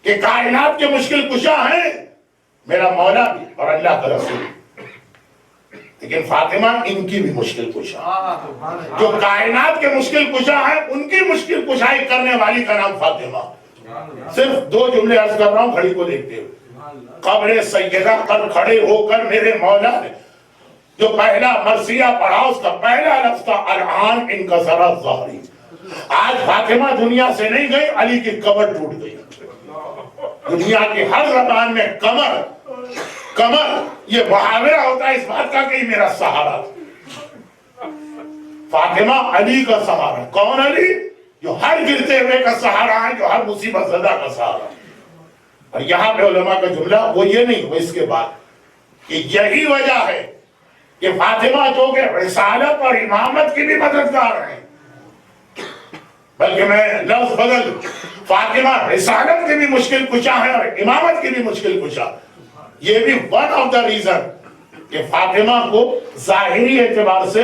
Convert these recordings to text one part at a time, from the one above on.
کہ کائنات کے مشکل کشا ہیں میرا مولا بھی اور اللہ کا رسول، لیکن فاطمہ ان کی بھی مشکل کشا، جو کائنات کے مشکل کشا ہیں ان کی مشکل کشائی کرنے والی کا نام فاطمہ۔ صرف 2 جملے عرض کر رہا ہوں گھڑی کو دیکھتے ہوئے۔ قبر سیدہ پر کھڑے ہو کر میرے مولا نے جو پہلا مرثیہ پڑھا اس کا پہلا لفظ تھا الآن انکسر الظہری۔ آج فاطمہ دنیا سے نہیں گئی، علی کی کمر ٹوٹ گئی۔ دنیا کی ہر زبان میں کمر یہ محاورہ ہوتا ہے اس بات کا کہ میرا سہارا۔ فاطمہ علی کا سہارا۔ کون علی؟ جو ہر گرتے ہوئے کا سہارا ہے، جو ہر مصیبت زدہ کا سہارا۔ اور یہاں پہ علماء کا جملہ وہ یہ نہیں، وہ اس کے بعد کہ یہی وجہ ہے کہ فاطمہ جو کہ رسالت اور امامت کی بھی مددگار ہیں، بلکہ میں لفظ بدل، فاطمہ رسالت کی بھی مشکل کشا ہے اور امامت کی بھی مشکل کشا۔ یہ بھی ون آف دا ریزن کہ فاطمہ کو ظاہری اعتبار سے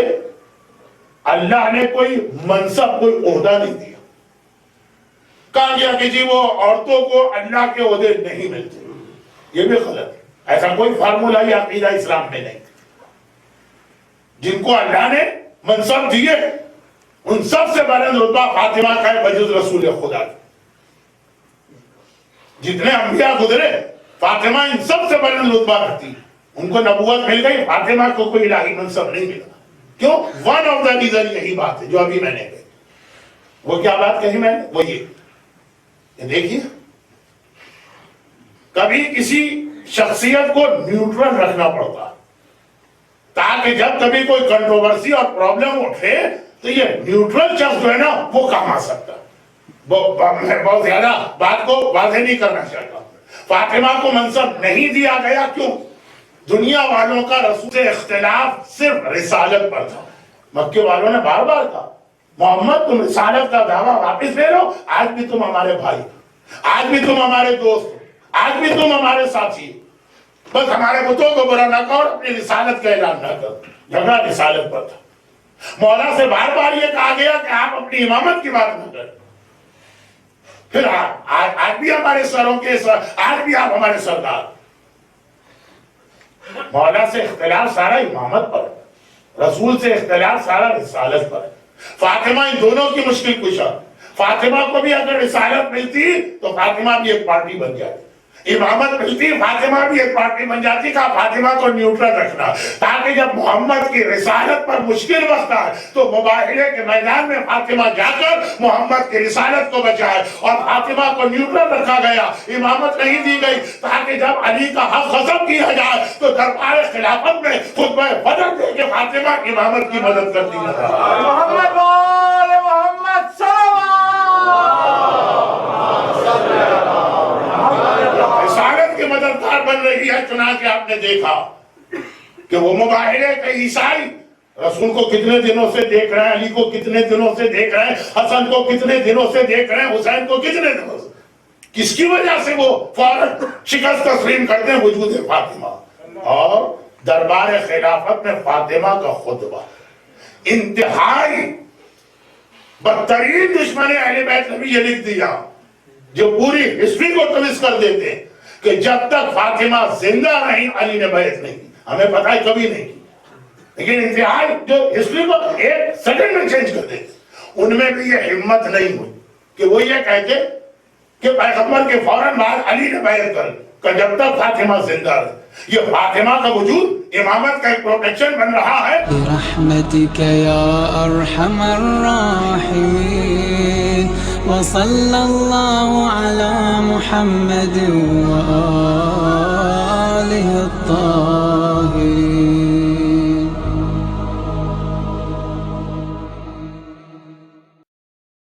اللہ نے کوئی منصب، کوئی عہدہ نہیں دیا۔ کہا گیا کہ جی وہ عورتوں کو اللہ کے عہدے نہیں ملتے، یہ بھی غلط ہے۔ ایسا کوئی فارمولہ یا عقیدہ اسلام میں نہیں۔ جن کو اللہ نے منصب دیے ان سب سے بلند رتبہ فاطمہ کا ہے بجز رسول خدا۔ جتنے انبیاء گزرے فاطمہ ان سب سے بلند رتبہ رکھتی، ان کو نبوت مل گئی، فاطمہ کو کوئی الہی منصب نہیں ملا۔ کیوں؟ ون آف دا ریزن یہی بات ہے جو ابھی میں نے کہی۔ وہ کیا بات کہی میں نے؟ وہ یہ دیکھیے، کبھی کسی شخصیت کو نیوٹرل رکھنا پڑتا تاکہ جب کبھی کوئی کنٹروورسی اور پرابلم اٹھے تو یہ نیوٹرل شخص جو ہے نا وہ کام آ سکتا۔ میں بہت زیادہ بات کو واضح نہیں کرنا چاہتا۔ فاطمہ کو منصب نہیں دیا گیا، کیوں؟ دنیا والوں کا رسول سے اختلاف صرف رسالت پر تھا۔ مکے والوں نے بار بار کہا محمد تم رسالت کا دعویٰ واپس لے لو، آج بھی تم ہمارے بھائی، آج بھی تم ہمارے دوست، آج بھی تم ہمارے ساتھی، بس ہمارے بتوں کو برا نہ کرو، اپنی رسالت کا اعلان نہ کرو۔ جھگڑا رسالت پر تھا۔ مولا سے بار بار یہ کہا گیا کہ آپ اپنی امامت کی بات نہ کریں، پھر آج بھی ہمارے سروں کے آج بھی آپ ہمارے سردار۔ مولا سے اختلاف سارا امامت پر ہے، رسول سے اختلاف سارا رسالت پر ہے۔ فاطمہ ان دونوں کی مشکل کشا۔ فاطمہ کو بھی اگر رسالت ملتی تو فاطمہ بھی ایک پارٹی بن جاتی، امامت ملتی فاطمہ بھی ایک پارٹی بن جاتی۔ کا فاطمہ کو نیوٹرل رکھنا تاکہ جب محمد کی رسالت پر مشکل وقت آئے تو مباہلے کے میدان میں فاطمہ جا کر محمد کی رسالت کو بچائے۔ اور فاطمہ کو نیوٹرل رکھا گیا، امامت نہیں دی گئی، تاکہ جب علی کا حق غصب کیا جائے تو دربار خلافت میں خطبہ بدر دے کے فاطمہ امامت کی مدد کرتی ہے۔ محمد وآل محمد رسالت کی مددگار بن رہی ہے۔ چنانچہ آپ نے دیکھا کہ وہ مباہلے کے عیسائی رسول کو کتنے دنوں سے دیکھ رہے ہیں، علی کو کتنے دنوں سے دیکھ رہے ہیں، حسن کو کتنے دنوں سے دیکھ رہے ہیں، حسین کو کتنے دنوں سے، کس کی وجہ سے وہ فوراً شکست تسلیم کرتے ہیں؟ وجود فاطمہ۔ اور دربار خلافت میں فاطمہ کا خطبہ انتہائی بدترین دشمن اہل بیت نے بھی یہ لکھ دیا جو پوری ہسٹری کو ٹویسٹ کر دیتے ہیں کہ جب تک فاطمہ زندہ رہی علی نے بیعت نہیں کی۔ ہمیں پتہ ہے کبھی نہیں کی، لیکن انتہائی جو ہسٹری کو ایک سیکنڈ میں چینج کر دیتے، ان میں بھی یہ ہمت نہیں ہوئی کہ وہ یہ کہتے کہ پیغمبر کے فوراً بعد علی نے بیعت کر کہ جب تک فاطمہ زندہ رہے۔ یہ فاطمہ کا وجود امامت کا ایک پروٹیکشن بن رہا ہے۔ برحمتك يا ارحم الراحمين وصلى الله على محمد وآله الطاهرين